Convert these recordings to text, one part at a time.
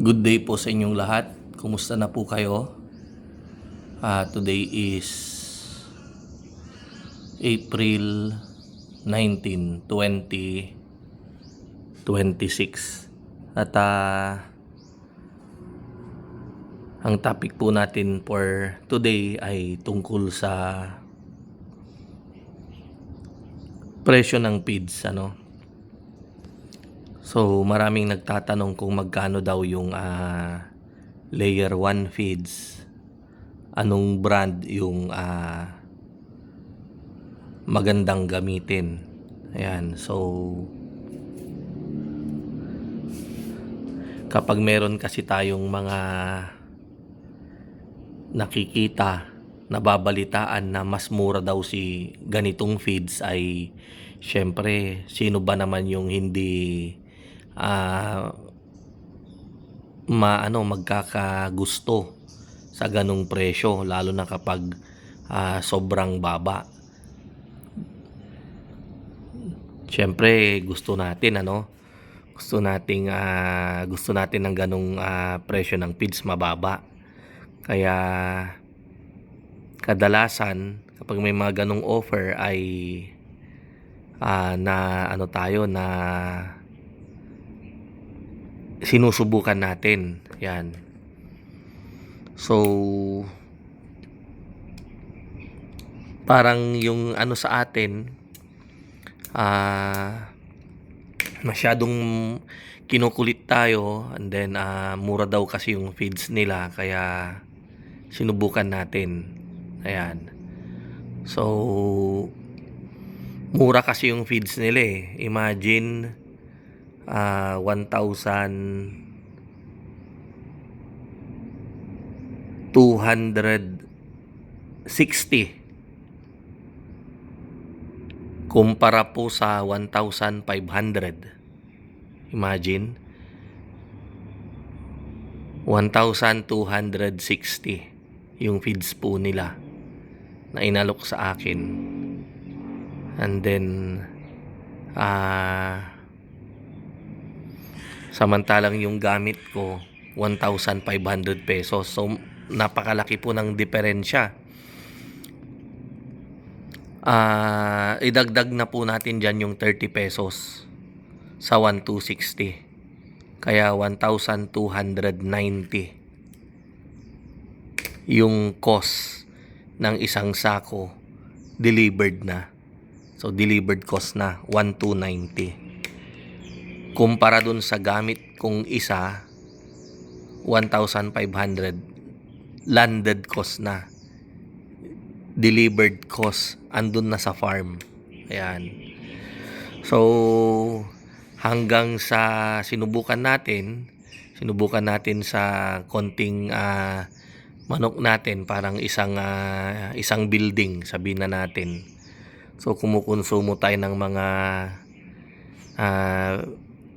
Good day po sa inyong lahat. Kumusta na po kayo? Today is April 19, 2026. At ang topic po natin for today ay tungkol sa presyo ng feeds, So, maraming nagtatanong kung magkano daw yung layer 1 feeds. Anong brand yung magandang gamitin. Ayan, so kapag meron kasi tayong mga nakikita, nababalitaan na mas mura daw si ganitong feeds, ay syempre sino ba naman yung hindi magkakagusto sa ganong presyo, lalo na kapag sobrang baba. Syempre gusto natin gusto natin ng ganong presyo ng feeds mababa. Kaya kadalasan kapag may mga ganong offer ay na sinusubukan natin. Yan. So parang yung sa atin masyadong kinukulit tayo, and then mura daw kasi yung feeds nila kaya sinubukan natin. Ayan. So mura kasi yung feeds nila eh. Imagine 1,260 kumpara po sa 1,500. Imagine 1,260 yung feeds po nila na inalok sa akin, and then samantalang yung gamit ko 1,500 pesos. So napakalaki po ng diferensya. Idagdag na po natin dyan yung 30 pesos sa 1,260. Kaya 1,290 yung cost ng isang sako delivered na. So delivered cost na 1,290. Kumpara dun sa gamit kong isa 1,500 landed cost na. Delivered cost andun na sa farm. Ayan. So hanggang sa sinubukan natin sa konting manok natin, parang isang building sabihin na natin. So kumukonsumo tayo ng mga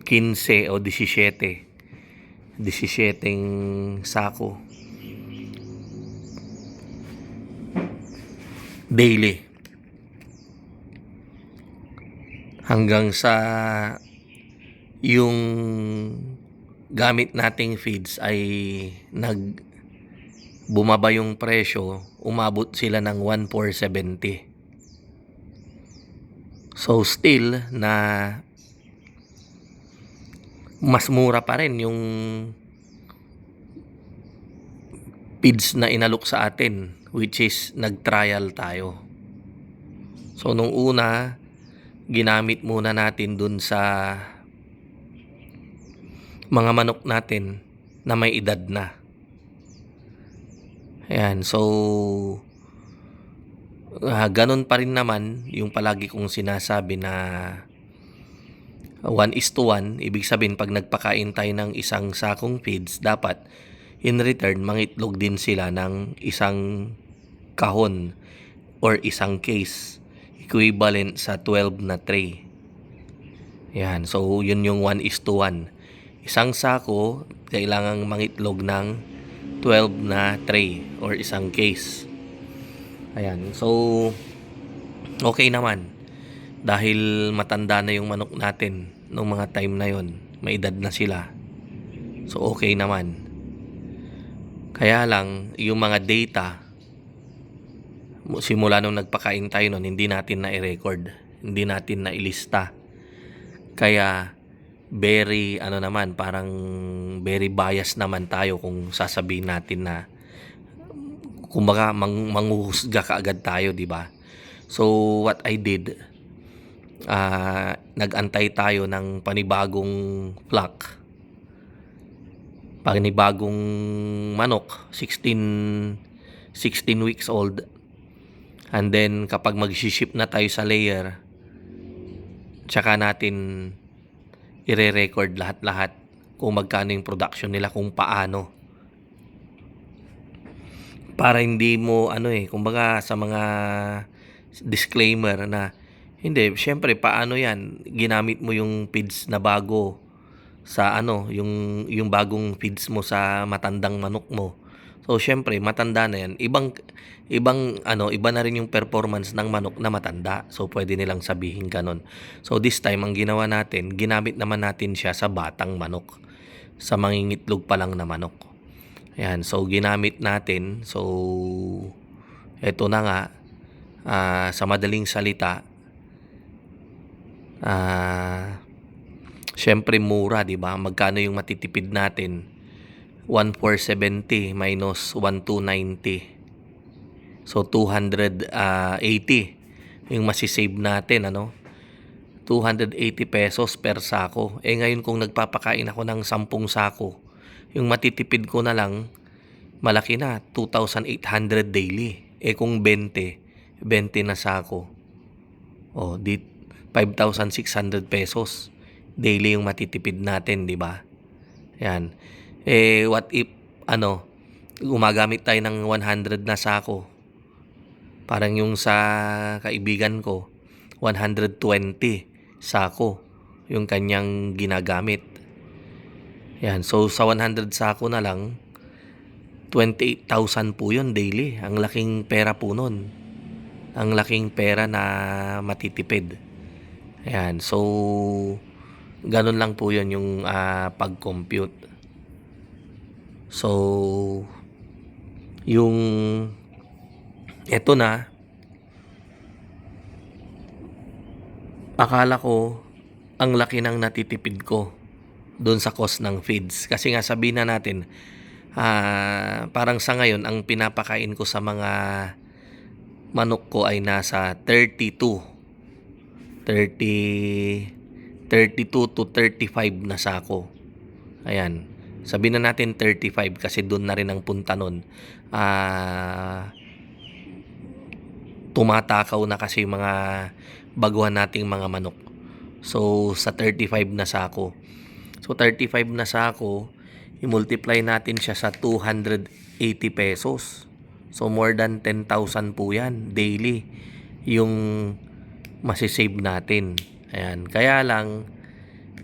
15 o 17 sako daily, hanggang sa yung gamit nating feeds ay bumaba yung presyo, umabot sila ng 1,470. So still na mas mura pa rin yung feeds na inalok sa atin, which is nag-trial tayo. So nung una, ginamit muna natin dun sa mga manok natin na may edad na. Ayan, so ganun pa rin naman yung palagi kong sinasabi na 1:1. Ibig sabihin pag nagpakain tayo ng isang sakong feeds, dapat in return mangitlog din sila ng isang kahon or isang case, equivalent sa 12 na tray. Yan, so yun yung 1:1. Isang sako kailangang mangitlog ng 12 na tray or isang case. Ayan, so okay naman dahil matanda na yung manok natin nung mga time na yon, may edad na sila. So okay naman. Kaya lang yung mga data simula nung nagpakain tayo nun, hindi natin na i-record, hindi natin na ilista. Kaya very naman, parang very biased naman tayo kung sasabihin natin na kumbaga manghuhusga kaagad tayo, di ba? So what I did, nag-antay tayo ng panibagong flock, panibagong manok, 16 weeks old. And then kapag mag-ship na tayo sa layer, tsaka natin i-record lahat-lahat kung magkano yung production nila, kung paano. Para hindi mo kumbaga sa mga disclaimer na hindi, syempre paano yan, ginamit mo yung feeds na bago sa yung bagong feeds mo sa matandang manok mo. So syempre matanda na yan, iba na rin yung performance ng manok na matanda. So pwede nilang sabihin ganun. So this time ang ginawa natin, ginamit naman natin siya sa batang manok, sa mangingitlog pa lang na manok. Ayan, so ginamit natin. So eto na nga, sa madaling salita, syempre mura, di ba? Magkano yung matitipid natin? 1,470 minus 1,290. So 280 yung masisave natin, 280 pesos per sako. Ngayon kung nagpapakain ako ng 10 sako, yung matitipid ko na lang, malaki na, 2,800 daily. Kung 20 na sako, di 5,600 pesos daily yung matitipid natin, di ba? Yan. What if gumagamit tayo ng 100 na sako? Parang yung sa kaibigan ko, 120 sako yung kanyang ginagamit. Yan. So sa 100 sako na lang, 28,000 po yun daily. Ang laking pera po nun. Ang laking pera na matitipid. Ayan. So ganun lang po yun yung pag-compute. So yung eto na, akala ko ang laki ng natitipid ko doon sa cost ng feeds. Kasi nga sabihin na natin, parang sa ngayon ang pinapakain ko sa mga manok ko ay nasa 32 to 35 na sako. Ayan, sabihin na natin 35 kasi doon na rin ang punta nun. Tumatakaw na kasi yung mga baguhan nating mga manok. So sa 35 na sako, so 35 na sako, i-multiply natin siya sa 280 pesos. So more than 10,000 po yan daily yung masisave natin. Ayan. Kaya lang,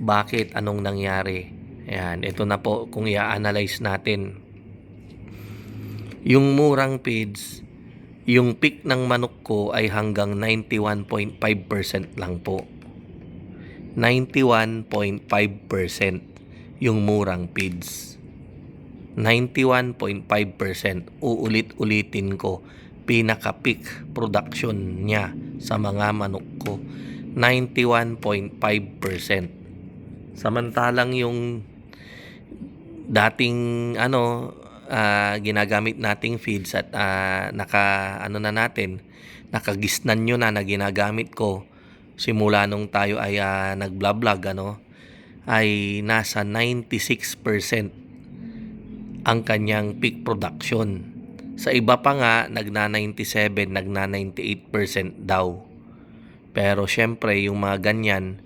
bakit? Anong nangyari? Ayan. Ito na po kung i-analyze natin. Yung murang feeds, yung peak ng manok ko ay hanggang 91.5% lang po. 91.5% yung murang feeds. 91.5%. Uulit-ulitin ko, pinaka-peak production niya sa mga manok ko, 91.5%. Samantalang yung dating ginagamit nating feeds at nakagisnan nyo na ginagamit ko simula nung tayo ay nag-vlog, ay nasa 96% ang kanyang peak production. Sa iba pa nga, nagna-97, nagna-98% daw. Pero syempre, yung mga ganyan,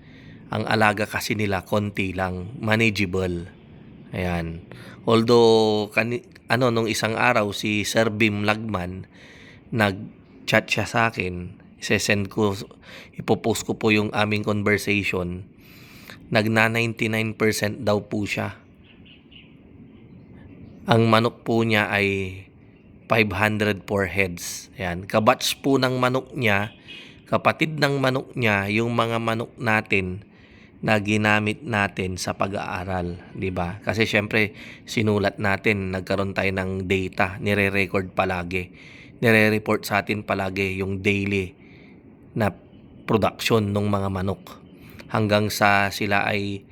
ang alaga kasi nila konti lang, manageable. Ayan. Although, nung isang araw, si Sir Bim Lagman, nag-chat siya sa akin, ipopost ko po yung aming conversation, nagna-99% daw po siya. Ang manok po niya ay 504 heads. Ayan. Kabatch po ng manok niya, kapatid ng manok niya, yung mga manok natin na ginamit natin sa pag-aaral, 'di ba? Kasi syempre sinulat natin, nagkaroon tayo ng data, nire-record palagi. Nire-report sa atin palagi yung daily na production ng mga manok hanggang sa sila ay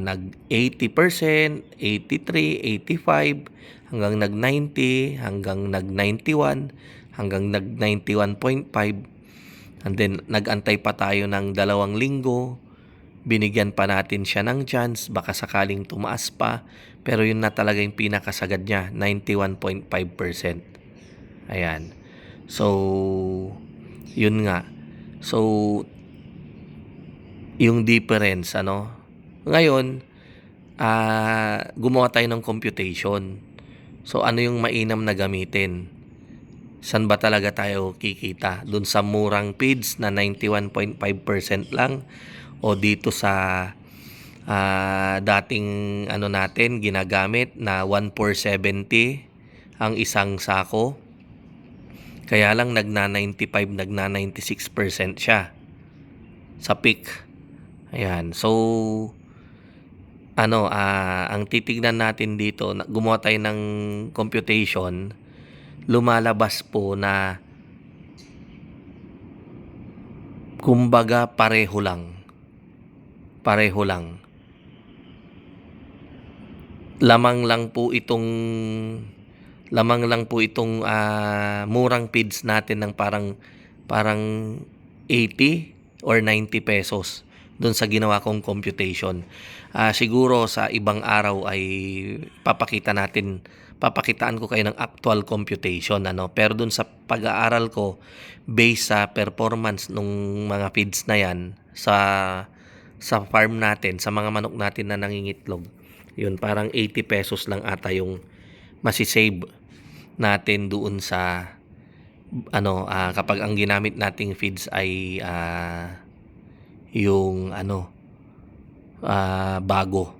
nag 80%, 83, 85, hanggang nag 90, hanggang nag 91, hanggang nag 91.5, and then nag-antay pa tayo ng 2 linggo, binigyan pa natin siya ng chance, baka sakaling tumaas pa, pero yun na talaga yung pinakasagad niya, 91.5%. Ayan. So, yun nga. So, yung difference, ano? Ngayon, gumawa tayo ng computation. So, ano yung mainam na gamitin? San ba talaga tayo kikita? Doon sa murang feeds na 91.5% lang, o dito sa dating ano natin ginagamit na 1,470 ang isang sako? Kaya lang nagna-95, nagna-96% siya sa peak. Ayan. So, ang titignan natin dito, gumawa tayo ng computation, lumalabas po na kumbaga pareho lang. Pareho lang. Lamang lang po itong murang feeds natin ng parang 80 or 90 pesos doon sa ginawa kong computation. Siguro sa ibang araw ay papakitaan ko kayo ng actual computation, ano. Pero doon sa pag-aaral ko, based sa performance ng mga feeds na yan sa farm natin, sa mga manok natin na nangingitlog, yun parang 80 pesos lang ata yung masisave natin doon sa kapag ang ginamit nating feeds ay yung bago.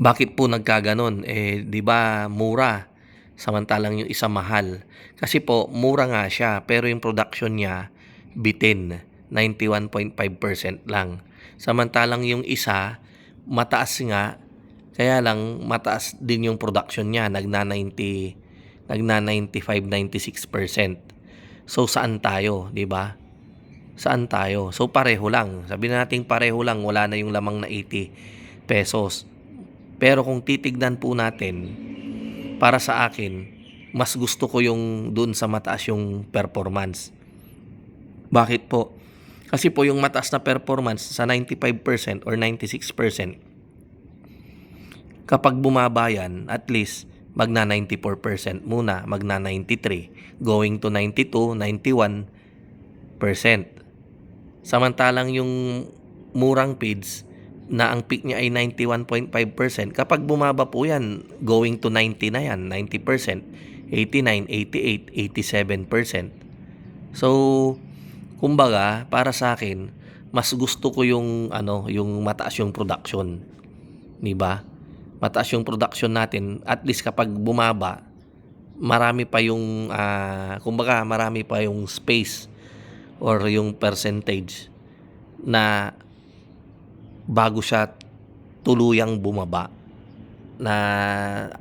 Bakit po nagkaganon? 'Di ba mura samantalang yung isa mahal? Kasi po mura nga siya pero yung production niya bitin, 91.5% lang. Samantalang yung isa mataas nga, kaya lang mataas din yung production niya, nagna-95, 96%. So saan tayo, 'di ba? Saan tayo? So pareho lang. Sabihin natin pareho lang, wala na yung lamang na 80 pesos. Pero kung titignan po natin, para sa akin, mas gusto ko yung dun sa mataas yung performance. Bakit po? Kasi po yung mataas na performance sa 95% or 96%, kapag bumaba yan, at least magna 94% muna, magna 93, going to 92, 91%. Samantalang yung murang feeds na ang peak niya ay 91.5%, kapag bumaba po yan, going to 90 na yan, 90%, 89, 88, 87%. So, kumbaga, para sa akin, mas gusto ko yung yung mataas yung production, 'di ba? Mataas yung production natin, at least kapag bumaba, marami pa yung kumbaga marami pa yung space or yung percentage na bago siya tuluyang bumaba. Na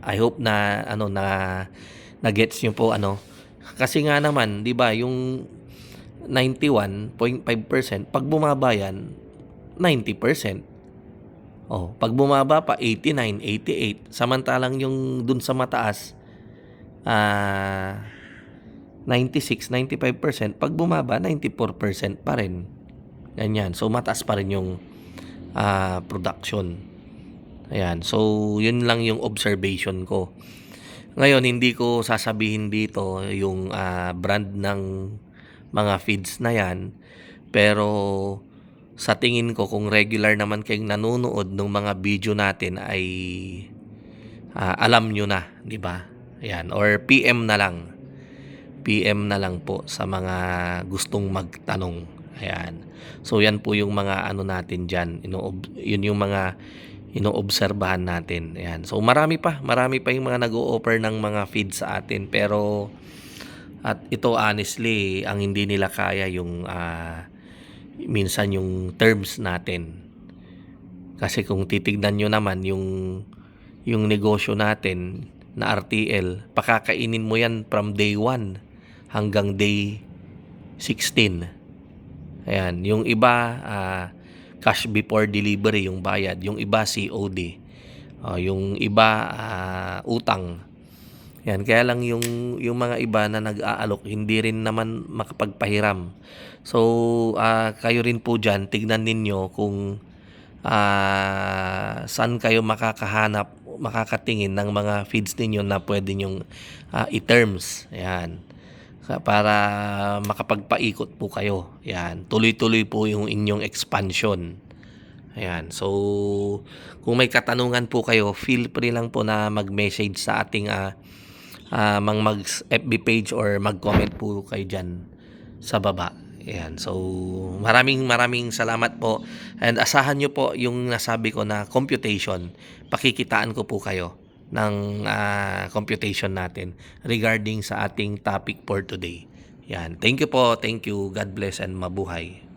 I hope na na gets niyo po, kasi nga naman 'di ba yung 91.5%, pag bumaba yan 90%. Pag bumaba pa 89, 88, samantalang yung dun sa mataas 96, 95%, pag bumaba 94% pa rin. Ganyan. So mataas pa rin yung production. Ayan. So yun lang yung observation ko. Ngayon, hindi ko sasabihin dito yung brand ng mga feeds na yan, pero sa tingin ko, kung regular naman kayong nanonood ng mga video natin, ay alam nyo na, di ba? Ayan. Or PM na lang po sa mga gustong magtanong. Ayan. So yan po yung mga natin dyan, yun yung mga inoobserbahan natin. Ayan. So marami pa yung mga nag-o-offer ng mga feeds sa atin, pero at ito honestly, ang hindi nila kaya minsan yung terms natin. Kasi kung titignan nyo naman yung negosyo natin na RTL, pakakainin mo yan from day 1 hanggang day 16. Ayan, yung iba cash before delivery yung bayad, yung iba COD, yung iba utang. Yan, kaya lang yung mga iba na nag-aalok hindi rin naman makapagpahiram. So kayo rin po diyan, tignan ninyo kung saan kayo makakatingin ng mga feeds ninyo na pwede nyong i-terms. Ayan. Para makapagpaikot po kayo. Ayan. Tuloy-tuloy po yung inyong expansion. Ayan. So, kung may katanungan po kayo, feel free lang po na mag-message sa ating mag-FB page or mag-comment po kayo dyan sa baba. Ayan. So, maraming salamat po. And asahan nyo po yung nasabi ko na computation. Pakikitaan ko po kayo ng computation natin regarding sa ating topic for today. Yan. Thank you po. Thank you. God bless and mabuhay.